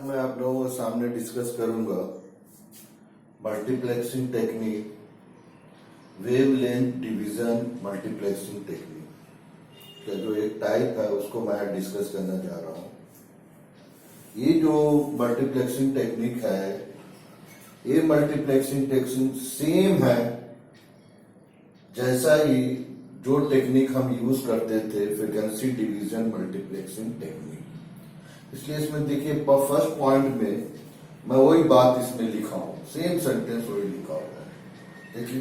आज मैं आप लोगों के सामने डिस्कस करूंगा multiplexing technique, wavelength division multiplexing technique का जो एक टाइप है उसको मैं डिस्कस करना चाह रहा हूँ। ये जो मल्टीप्लेक्सिंग टेक्निक है, ये मल्टीप्लेक्सिंग टेक्निक सेम है जैसा ही जो टेक्निक हम यूज करते थे फ्रीक्वेंसी डिवीजन मल्टीप्लेक्सिंग टेक्निक। इसलिए इसमें देखिए फर्स्ट पॉइंट में मैं वही बात इसमें लिखा हूं, सेम सेंटेंस वही लिखा हुआ है। देखिए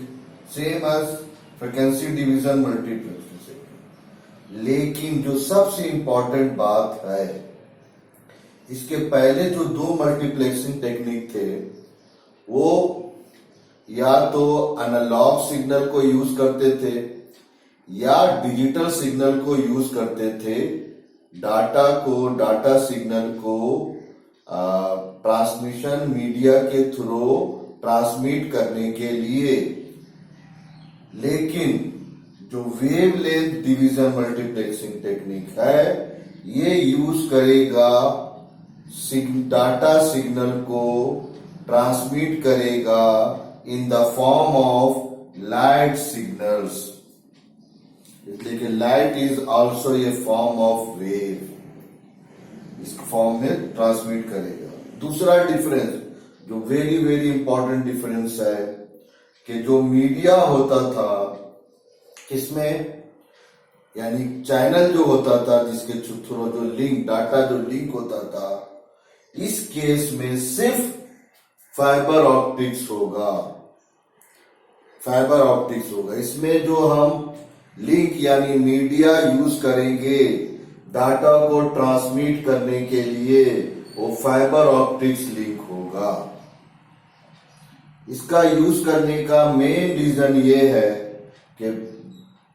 same as frequency division multiplexing technique, लेकिन जो सबसे इंपॉर्टेंट बात है, इसके पहले जो दो मल्टीप्लेक्सिंग टेक्निक थे वो या तो एनालॉग सिग्नल को यूज करते थे या डिजिटल सिग्नल को यूज करते थे डाटा सिग्नल को ट्रांसमिशन मीडिया के थ्रू ट्रांसमिट करने के लिए। लेकिन जो वेवलेंथ डिवीजन मल्टीप्लेक्सिंग टेक्निक है, ये यूज करेगा डाटा सिग्नल को ट्रांसमिट करेगा in the form of light signals. इसलिए कि light is also a form of wave, इस फॉर्म में ट्रांसमिट करेगा। दूसरा डिफरेंस जो वेरी वेरी इंपॉर्टेंट डिफरेंस है कि जो मीडिया होता था किसमें, यानी चैनल जो होता था जिसके थ्रू जो लिंक डाटा जो लिंक होता था, इस केस में सिर्फ फाइबर ऑप्टिक्स होगा। फाइबर ऑप्टिक्स होगा इसमें जो हम लिंक यानी मीडिया यूज करेंगे डाटा को ट्रांसमिट करने के लिए, वो फाइबर ऑप्टिक्स लिंक होगा। इसका यूज करने का मेन रीजन ये है कि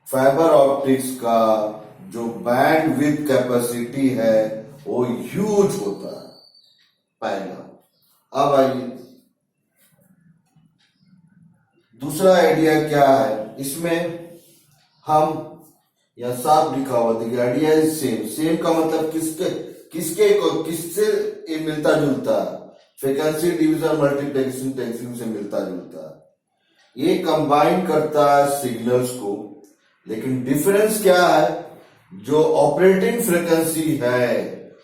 फाइबर ऑप्टिक्स का जो बैंड विड्थ कैपेसिटी है वो ह्यूज होता है पहला। अब आइए दूसरा आइडिया क्या है, इसमें हम या साफ लिखा हुआ देखिए आइडिया इज सेम। सेम का मतलब किससे ये मिलता जुलता है, फ्रीक्वेंसी डिवीजन मल्टीप्लेक्सिंग टेक्निक से मिलता जुलता है। ये कंबाइन करता है सिग्नल्स को, लेकिन डिफरेंस क्या है, जो ऑपरेटिंग फ्रीक्वेंसी है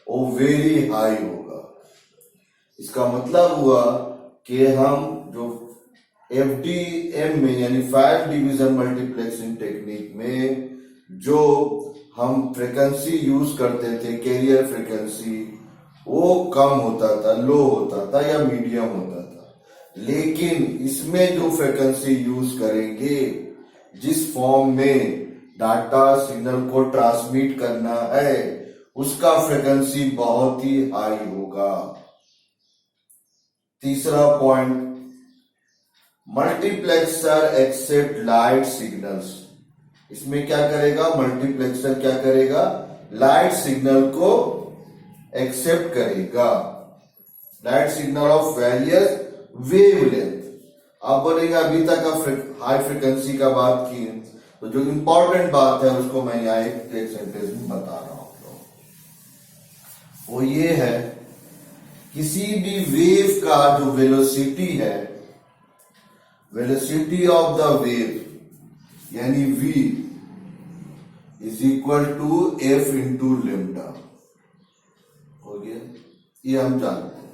वो वेरी हाई होगा। इसका मतलब हुआ कि हम जो FDM में यानी 5 डिवीजन मल्टीप्लेक्सिंग टेक्निक में जो हम फ्रीक्वेंसी यूज करते थे कैरियर फ्रीक्वेंसी, वो कम होता था, लो होता था या मीडियम होता था। लेकिन इसमें जो फ्रीक्वेंसी यूज करेंगे, जिस फॉर्म में डाटा सिग्नल को ट्रांसमिट करना है, उसका फ्रीक्वेंसी बहुत ही हाई होगा। तीसरा point, multiplexer accept light signals. इसमें क्या करेगा, मल्टीप्लेक्सर क्या करेगा, लाइट सिग्नल को एक्सेप्ट करेगा, light signal of various wavelength. आप बोलेंगे अभी तक हाई फ्रीक्वेंसी का बात की, तो जो इंपॉर्टेंट बात है उसको मैं यहाँ एक सेंटेंस में बता रहा हूं। वो ये है, किसी भी वेव का जो वेलोसिटी है, वेलोसिटी ऑफ द वेव यानी v is equal to f into lambda हो गया। ये हम जानते हैं,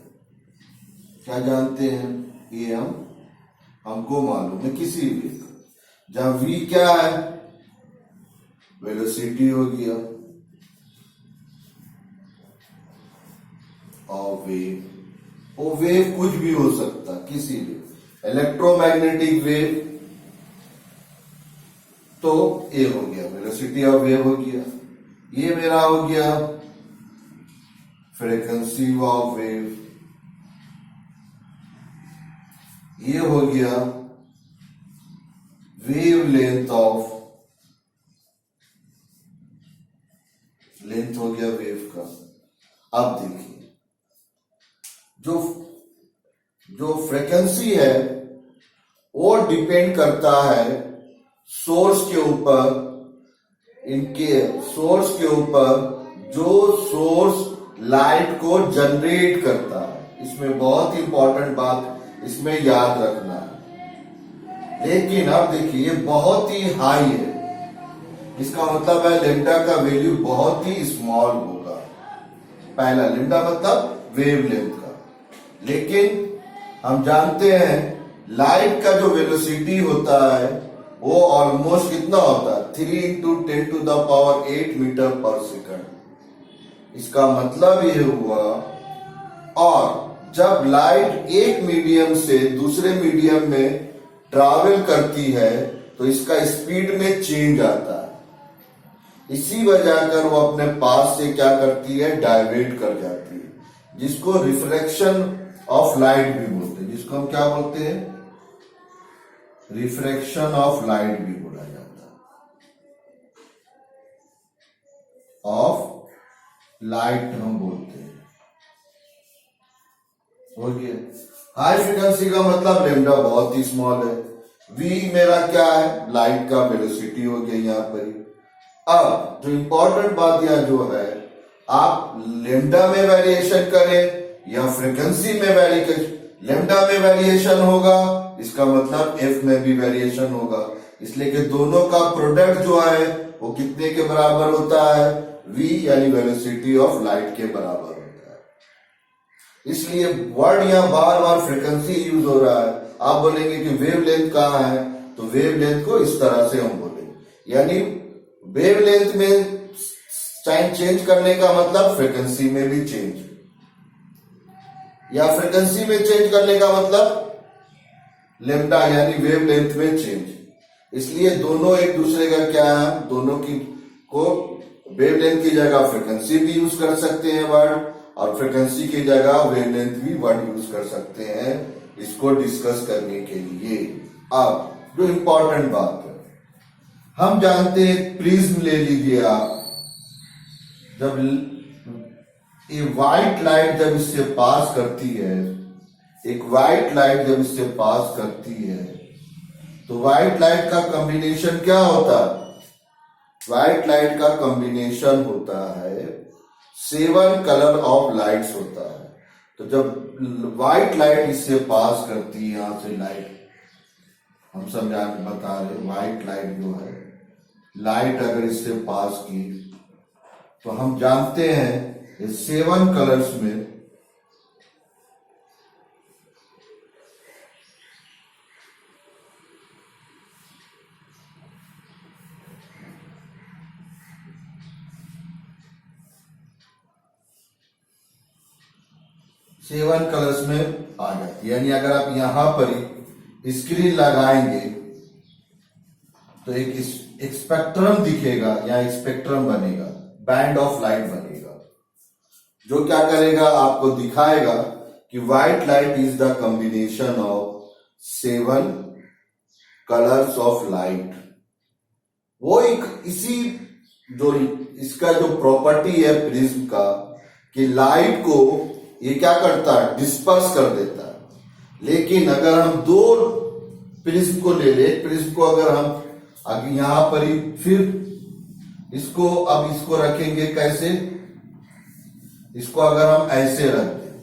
क्या जानते हैं, ये हमको मालूम है किसी भी जहां v क्या है, वेलोसिटी हो गया और वेव। वो वेव कुछ भी हो सकता, किसी भी इलेक्ट्रोमैग्नेटिक वेव, तो ये हो गया वेलोसिटी ऑफ वेव हो गया। ये मेरा हो गया फ्रीक्वेंसी ऑफ वेव, ये हो गया वेव लेंथ हो गया वेव का। अब देखिए जो फ्रीक्वेंसी है वो डिपेंड करता है सोर्स के ऊपर, इनके सोर्स के ऊपर जो सोर्स लाइट को जनरेट करता है। इसमें बहुत ही इंपॉर्टेंट बात इसमें याद रखना है। लेकिन अब देखिए बहुत ही हाई है, इसका मतलब है लेम्डा का वैल्यू बहुत ही स्मॉल होगा। पहला लेम्डा मतलब वेवलेंथ का। लेकिन हम जानते हैं लाइट का जो वेलोसिटी होता है वो ऑलमोस्ट कितना होता है, 3 × 10⁸ मीटर पर सेकंड। इसका मतलब ये हुआ, और जब लाइट एक मीडियम से दूसरे मीडियम में ट्रैवल करती है तो इसका स्पीड में चेंज आता है। इसी वजह कर वो अपने पास से क्या करती है, डाइवर्ट कर जाती है, जिसको रिफ्रैक्शन ऑफ लाइट भी बोलते हैं। जिसको हम क्या बोलते हैं, रिफ्रैक्शन ऑफ लाइट भी बोला जाता है। ऑफ लाइट हम बोलते हैं। हो गया। हाई फ्रीक्वेंसी का मतलब लेम्डा बहुत ही स्मॉल है। वी मेरा क्या है, लाइट का वेलोसिटी हो गया यहाँ पर। अब जो इंपॉर्टेंट बात यह जो है, आप लेम्डा में वेरिएशन करें या फ्रीक्वेंसी में वेरिएशन, लेम्डा में वेरिएशन होगा इसका मतलब एफ में भी वेरिएशन होगा। इसलिए कि दोनों का प्रोडक्ट जो है वो कितने के बराबर होता है, वी यानी वेलोसिटी ऑफ लाइट के बराबर होता है। इसलिए वर्ड यहां बार बार फ्रीक्वेंसी यूज हो रहा है। आप बोलेंगे कि वेवलेंथ कहां है, तो वेवलेंथ को इस तरह से हम बोलेंगे, यानी वेवलेंथ में टाइम चेंज करने का मतलब फ्रीक्वेंसी में भी चेंज, या फ्रीक्वेंसी में चेंज करने का मतलब लेम्डा यानी वेवलेंथ में चेंज। इसलिए दोनों एक दूसरे का क्या है, दोनों की को वेवलेंथ की जगह फ्रीक्वेंसी भी यूज कर सकते हैं वर्ड, और फ्रीक्वेंसी की जगह वेवलेंथ भी वर्ड यूज कर सकते हैं इसको डिस्कस करने के लिए। अब जो इंपॉर्टेंट बात है, हम जानते हैं प्रिज्म ले लीजिए आप, जब ये व्हाइट लाइट जब इससे पास करती है, एक व्हाइट लाइट जब इससे पास करती है तो व्हाइट लाइट का कॉम्बिनेशन क्या होता है, व्हाइट लाइट का कॉम्बिनेशन होता है 7 कलर ऑफ लाइट्स होता है। तो जब व्हाइट लाइट इससे पास करती है, यहां से लाइट हम समझा बता रहे, व्हाइट लाइट जो है, लाइट अगर इससे पास की तो हम जानते हैं 7 कलर्स में आ जाती है। यानी अगर आप यहां पर ही स्क्रीन लगाएंगे तो एक स्पेक्ट्रम दिखेगा या एक स्पेक्ट्रम बनेगा, बैंड ऑफ लाइट बनेगा, जो क्या करेगा, आपको दिखाएगा कि white light is the combination of 7 colours of light. वो एक इसी जो इसका जो प्रॉपर्टी है प्रिज्म का, कि लाइट को ये क्या करता है, डिस्पर्स कर देता है। लेकिन अगर हम दो प्रिज्म को ले ले, प्रिज्म को अगर हम अभी यहां पर ही फिर इसको अब इसको रखेंगे कैसे, इसको अगर हम ऐसे रख दें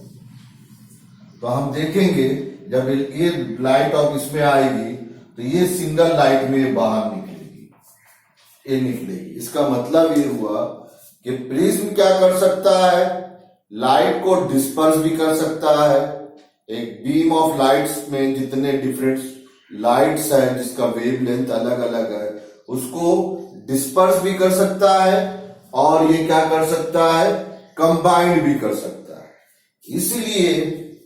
तो हम देखेंगे जब ये लाइट ऑफ इसमें आएगी तो ये सिंगल लाइट में बाहर निकलेगी, ये निकलेगी। इसका मतलब ये हुआ कि प्रिज्म क्या कर सकता है, लाइट को डिस्पर्स भी कर सकता है। एक बीम ऑफ लाइट्स में जितने डिफरेंट लाइट्स है जिसका वेवलेंथ अलग अलग है, उसको डिस्पर्स भी कर सकता है, और ये क्या कर सकता है, कंबाइंड भी कर सकता है। इसलिए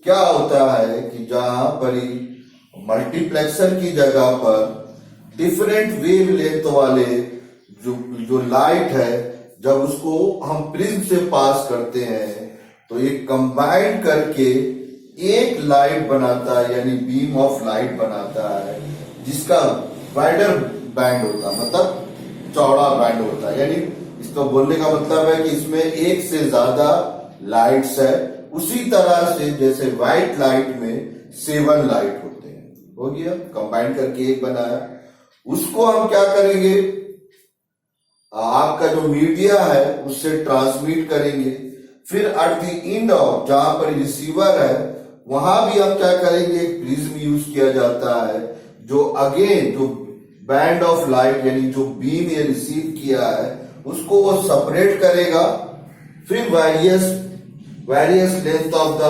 क्या होता है कि जहां पर ही मल्टीप्लेक्सर की जगह पर डिफरेंट वेवलेंथ वाले जो लाइट है, जब उसको हम प्रिज्म से पास करते हैं तो ये कंबाइंड करके एक लाइट बनाता है, यानी बीम ऑफ लाइट बनाता है, जिसका वाइडर बैंड होता है, मतलब चौड़ा बैंड होता है। यानी इसका बोलने का मतलब है कि इसमें एक से ज्यादा लाइट्स है, उसी तरह से जैसे व्हाइट लाइट में 7 लाइट होते हैं। हो गया, कंबाइन करके एक बनाया। उसको हम क्या करेंगे, आपका जो मीडिया है उससे ट्रांसमिट करेंगे, फिर एट द एंड ऑफ जहां पर रिसीवर है वहां भी हम क्या करेंगे, एक प्रिज्म यूज किया जाता है जो अगेन जो बैंड ऑफ लाइट यानी जो बीम ये रिसीव किया है उसको वो सेपरेट करेगा। फिर various length of the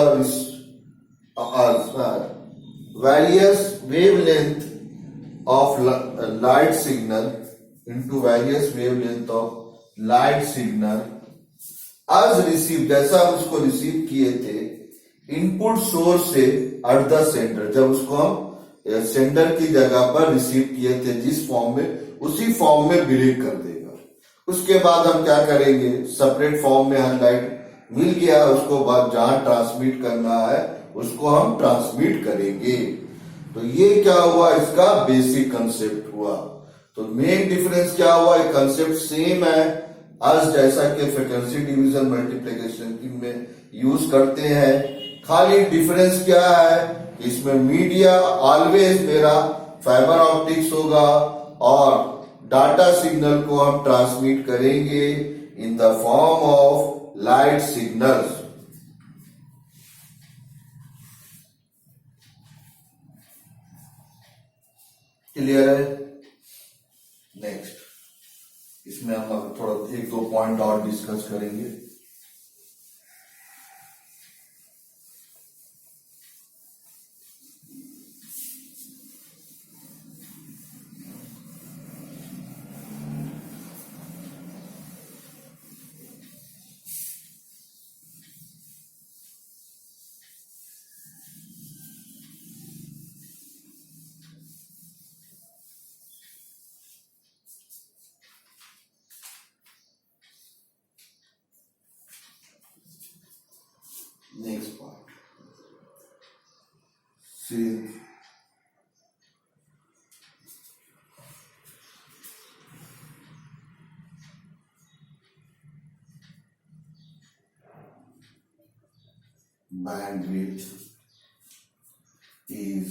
various wavelength of light signal into various wavelength of light signal as received, जैसा हम उसको रिसीव किए थे इनपुट सोर्स से एट द सेंटर, जब उसको हम सेंटर की जगह पर रिसीव किए थे जिस फॉर्म में उसी फॉर्म में ब्रेक कर देगा। उसके बाद हम क्या करेंगे, सेपरेट फॉर्म में हर लाइट मिल गया, उसको बाद जहां ट्रांसमिट करना है उसको हम ट्रांसमिट करेंगे। तो ये क्या हुआ, इसका बेसिक कंसेप्ट हुआ। तो मेन डिफरेंस क्या हुआ, ये कंसेप्ट सेम है आज जैसा कि फ्रीक्वेंसी डिवीजन मल्टीप्लिकेशन में यूज करते हैं। खाली डिफरेंस क्या है, इसमें मीडिया ऑलवेज मेरा फाइबर ऑप्टिक्स होगा और डाटा सिग्नल को हम ट्रांसमिट करेंगे in the form of light signals. Clear है? नेक्स्ट इसमें हम अब थोड़ा एक दो पॉइंट और डिस्कस करेंगे। Next part. See, bandwidth is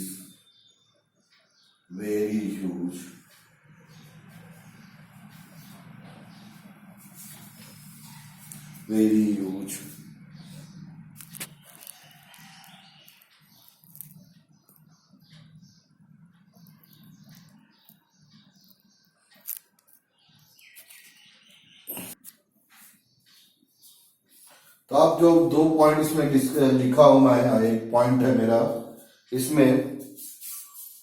very huge. Very huge. तो अब जो दो पॉइंट इसमें लिखा हूं मैं, एक पॉइंट है मेरा इसमें।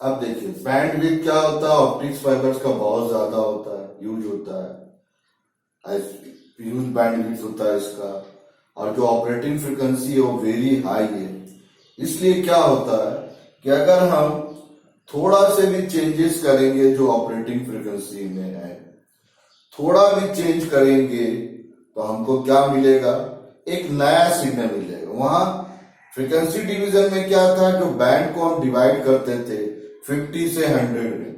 अब देखिए बैंडविड्थ क्या होता है, ऑप्टिक्स फाइबर्स का बहुत ज्यादा होता है, यूज होता है, यूज बैंडविड्थ होता है इसका, और जो ऑपरेटिंग फ्रीक्वेंसी है वो वेरी हाई है। इसलिए क्या होता है कि अगर हम थोड़ा से भी चेंजेस करेंगे जो ऑपरेटिंग फ्रीक्वेंसी में है, थोड़ा भी चेंज करेंगे तो हमको क्या मिलेगा, एक नया सिग्नल मिलेगा। वहां फ्रीक्वेंसी डिवीजन में क्या था, जो बैंड को हम डिवाइड करते थे 50 से 100 में,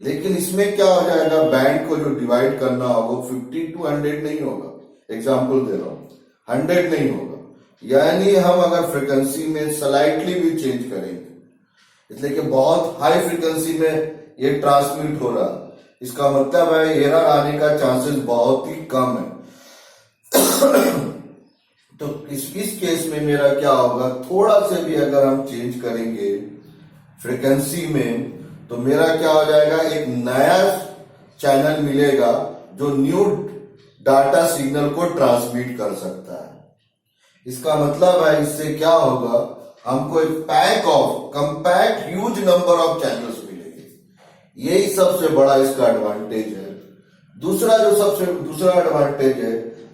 लेकिन इसमें क्या हो जाएगा, बैंड को जो डिवाइड करना होगा 50 to 100 नहीं होगा, एग्जांपल दे रहा हूं 100 नहीं होगा। यानी हम अगर फ्रीक्वेंसी में स्लाइटली भी चेंज करेंगे, इसलिए कि बहुत हाई फ्रीक्वेंसी में ये ट्रांसमिट हो रहा, इसका मतलब है एरर आने का चांसेस बहुत ही कम है। तो इस केस में मेरा क्या होगा, थोड़ा से भी अगर हम चेंज करेंगे फ्रीक्वेंसी में तो मेरा क्या हो जाएगा, एक नया चैनल मिलेगा जो न्यू डाटा सिग्नल को ट्रांसमिट कर सकता है। इसका मतलब है इससे क्या होगा, हमको एक pack of compact huge number of channels मिलेंगे। यही सबसे बड़ा इसका एडवांटेज है। दूसरा एडवांटेज है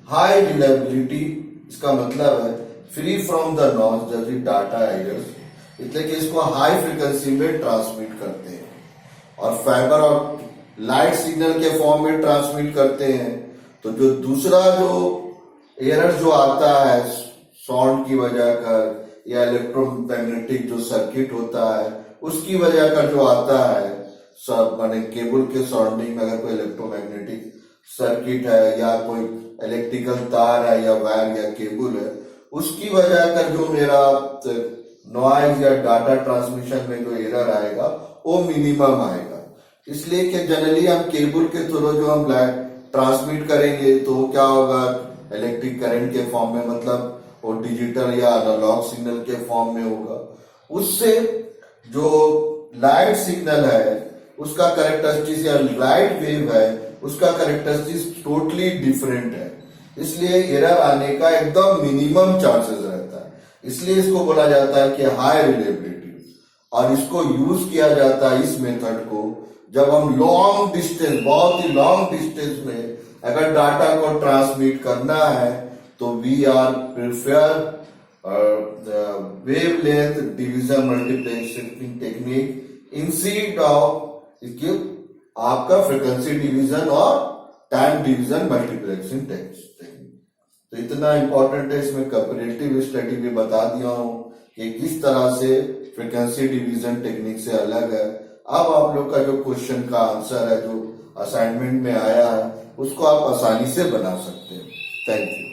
हाई रिलायबिलिटी। इसका मतलब है फ्री फ्रॉम द नॉइज जैसी डाटा एरर्स, इसलिए कि इसको हाई फ्रीक्वेंसी में ट्रांसमिट करते हैं और फाइबर और लाइट सिग्नल के फॉर्म में ट्रांसमिट करते हैं। तो जो दूसरा जो एरर जो आता है साउंड की वजह का या इलेक्ट्रोमैग्नेटिक जो सर्किट होता है उसकी वजह का जो आता है, सब माने केबल के साउंडिंग में अगर कोई इलेक्ट्रोमैग्नेटिक सर्किट है या कोई इलेक्ट्रिकल तार है या वायर या केबल है, उसकी वजह का जो मेरा नॉइज या डाटा ट्रांसमिशन में जो एरर आएगा वो मिनिमम आएगा। इसलिए कि जनरली हम केबल के थ्रू जो हम ट्रांसमिट करेंगे तो क्या होगा, इलेक्ट्रिक करंट के फॉर्म में, मतलब वो डिजिटल या एनालॉग सिग्नल के फॉर्म में होगा। उससे जो लाइट सिग्नल है उसका कैरेक्टरिस्टिक्स या लाइट वेव है उसका कैरेक्टरिस्टिक्स टोटली डिफरेंट है, इसलिए एरर आने का एकदम मिनिमम चांसेस रहता है। इसलिए इसको बोला जाता है कि हाई रिलेबिलिटी, और इसको यूज किया जाता है इस मेथड को जब हम लॉन्ग डिस्टेंस, बहुत ही लॉन्ग डिस्टेंस में अगर डाटा को ट्रांसमिट करना है तो we are prefer wavelength division multiplexing technique instead of आपका फ्रीक्वेंसी डिवीजन और टाइम डिवीजन मल्टीप्लेक्सिंग टेक्निक। तो इतना इंपॉर्टेंट है, इसमें कंपैरेटिव स्टडी भी बता दिया हूं कि किस तरह से फ्रीक्वेंसी डिवीजन टेक्निक से अलग है। अब आप लोग का जो क्वेश्चन का आंसर है जो असाइनमेंट में आया है उसको आप आसानी से बना सकते हैं। Thank you.